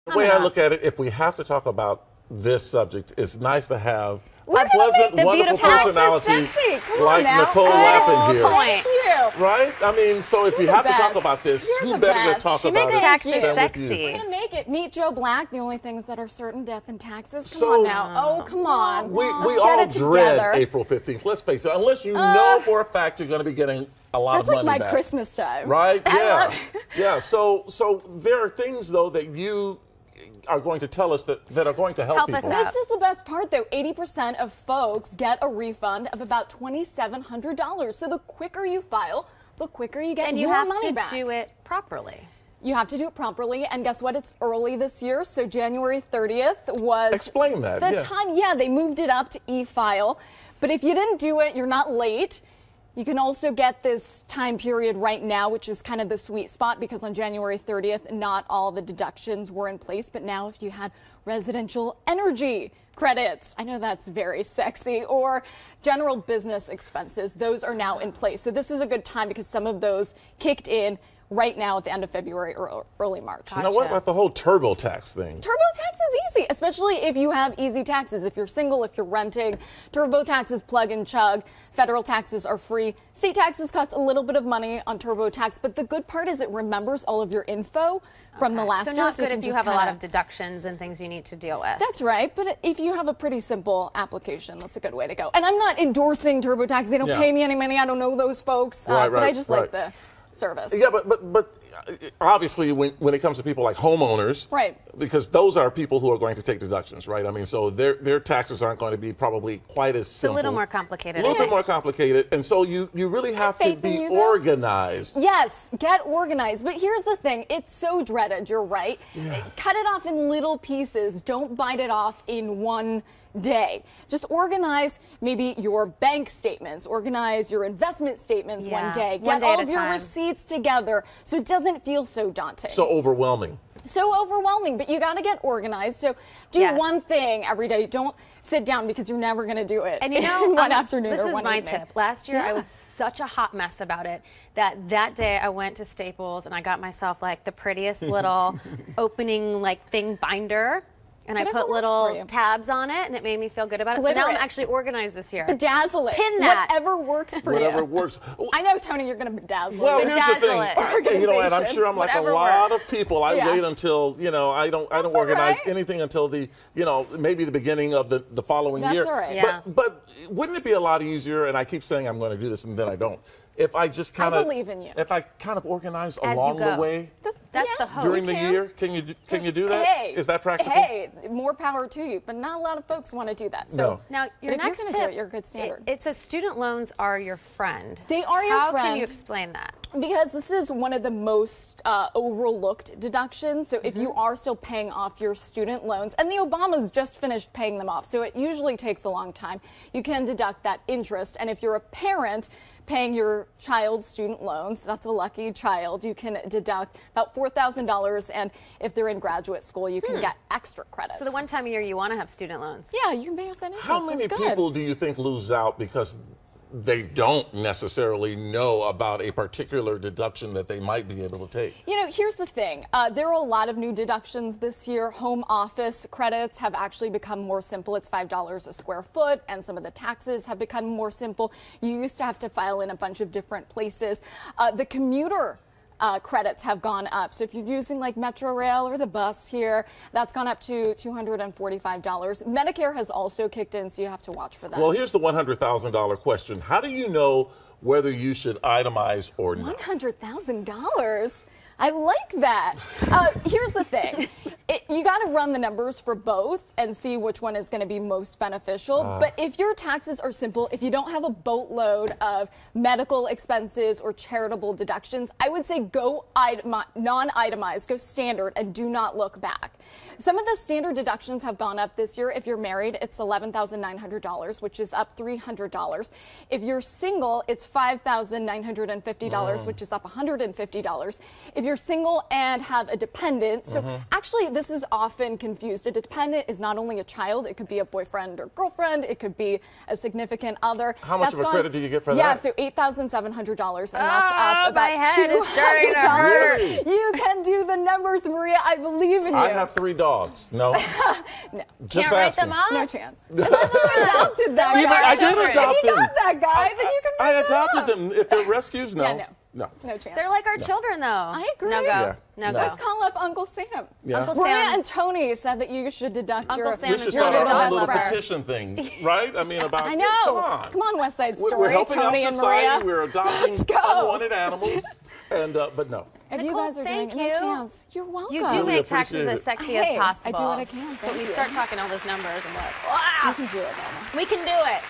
The way I look at it, if we have to talk about this subject, it's nice to have We're a pleasant, wonderful personality like Nicole Lapin here. Thank you. Right? I mean, so if you have to talk about this, who better to talk she about makes it taxes than sexy. with you? We're gonna make it. Meet Joe Black. The only things that are certain: death and taxes. Come So- on now. Oh, come on. We Let's all get it dread together. April 15th. Let's face it. Unless you know for a fact you're going to be getting a lot of That's money like my back. Christmas time. Right? I Yeah. love it. Yeah. So there are things though that you are going to tell us that are going to help Help us people. out. This is the best part, though. 80% of folks get a refund of about $2,700. So the quicker you file, the quicker you get And you your have money to back. do it properly. You have to do it properly, and guess what? It's early this year, so January 30th was Explain that. the time. Yeah, they moved it up to e-file, but if you didn't do it, you're not late. You can also get this time period right now, which is kind of the sweet spot because on January 30th, not all the deductions were in place. But now if you had residential energy credits, I know that's very sexy, or general business expenses, those are now in place. So this is a good time because some of those kicked in right now at the end of February or early March. Now, what about the whole TurboTax thing? TurboTax is easy, especially if you have easy taxes. If you're single, if you're renting, TurboTax is plug and chug. Federal taxes are free. State taxes cost a little bit of money on TurboTax, but the good part is it remembers all of your info from the last so year. not So good if you just have a lot kinda- of deductions and things you need to deal with. That's right, but if you have a pretty simple application, that's a good way to go. And I'm not endorsing TurboTax. They don't pay me any money. I don't know those folks, but I just like the service. Yeah, but obviously when it comes to people like homeowners, Right? Because those are people who are going to take deductions, right? I mean, so their taxes aren't going to be probably quite as It's a simple. little more complicated. A little bit more complicated, and so you really have to faith in be you, though. organized. Yes, get organized. But here's the thing, it's so dreaded, you're right. Cut it off in little pieces. Don't bite it off in one day. Just organize maybe your bank statements, organize your investment statements one day. One Get day all at of a your time. receipts together so it doesn't feel so daunting. So overwhelming. So overwhelming, but you got to get organized. So do one thing every day. Don't sit down because you're never going to do it. And you know, one afternoon this or is one my evening. tip. Last year, I was such a hot mess about it that day I went to Staples and I got myself like the prettiest little opening like thing binder. And Whatever I put works for little you. tabs on it, and it made me feel good about it. Glitter So now it. I'm actually organized this year. Bedazzle it. Pin that. Whatever works for Whatever you. works. I know, Tony, you're going to bedazzle Well, it. here's the thing. Bedazzle Okay, you know what? I'm Organization. sure I'm like Whatever a lot of people. I Yeah. wait until I don't That's organize all right. anything until the maybe the beginning of the following That's year. all right. Yeah. But wouldn't it be a lot easier? And I keep saying I'm going to do this, and then I don't. If I just kind of believe in you. If I kind of organize As you along the go. way That's the hope. during the can. year, can you do that? Hey, Is that practical? Hey, more power to you, but not a lot of folks want to do that. So No. Now, your but if next you're going tip, to do it, you're a good standard. It says student loans are your friend. They are your How friend. can you explain that? Because this is one of the most overlooked deductions. So if you are still paying off your student loans, and the Obamas just finished paying them off, so it usually takes a long time, you can deduct that interest. And if you're a parent paying your child's student loans, that's a lucky child, you can deduct about $4,000. And if they're in graduate school, you can get extra credits. So the one time a year you want to have student loans. Yeah, you can pay off that interest. How many It's good. people do you think lose out because they don't necessarily know about a particular deduction that they might be able to take? You know, here's the thing. There are a lot of new deductions this year. Home office credits have actually become more simple. It's $5 a square foot, and some of the taxes have become more simple. You used to have to file in a bunch of different places. The commuter credits have gone up. So if you're using like Metro Rail or the bus here, that's gone up to $245. Medicare has also kicked in, so you have to watch for that. Well, here's the $100,000 question. How do you know whether you should itemize or not? $100,000? I like that. Here's the thing. You got to run the numbers for both and see which one is going to be most beneficial. But if your taxes are simple, if you don't have a boatload of medical expenses or charitable deductions, I would say go non-itemized, go standard, and do not look back. Some of the standard deductions have gone up this year. If you're married, it's $11,900, which is up $300. If you're single, it's $5,950, which is up $150. If you're single and have a dependent, so actually this is often confused. A dependent is not only a child, it could be a boyfriend or girlfriend, it could be a significant other. How much of a credit do you get for that? Yeah, so $8,700, and that's up about my head is starting to $200. hurt. You can do the numbers, Maria. I believe in you. I have 3 dogs. No. No. Just Can't write asking. them up? No chance. Unless you adopted that Even guy. I did adopt If you them. got that guy, then you can I write them adopted up. them. If they're rescues, no. Yeah, no. No. No chance. They're like our children, though. I agree. No go. Yeah. No No. go. Let's call up Uncle Sam. Yeah. Uncle Maria Sam. and Tony said that you should deduct Uncle your. Sam We is should your start our dog own little lover. petition thing, right? I mean, about I know. Come on. West Side Story. We're helping Tony out and society. Maria. We're adopting Let's go. unwanted animals, and but no. If you Nicole, guys are doing thank it, no you. chance. You're welcome. You do Really make taxes appreciate as it. sexy Hey, as possible. I do what I can. But Thank we you. start talking all those numbers and we're like, You wow, can do it, Mama. we can do it.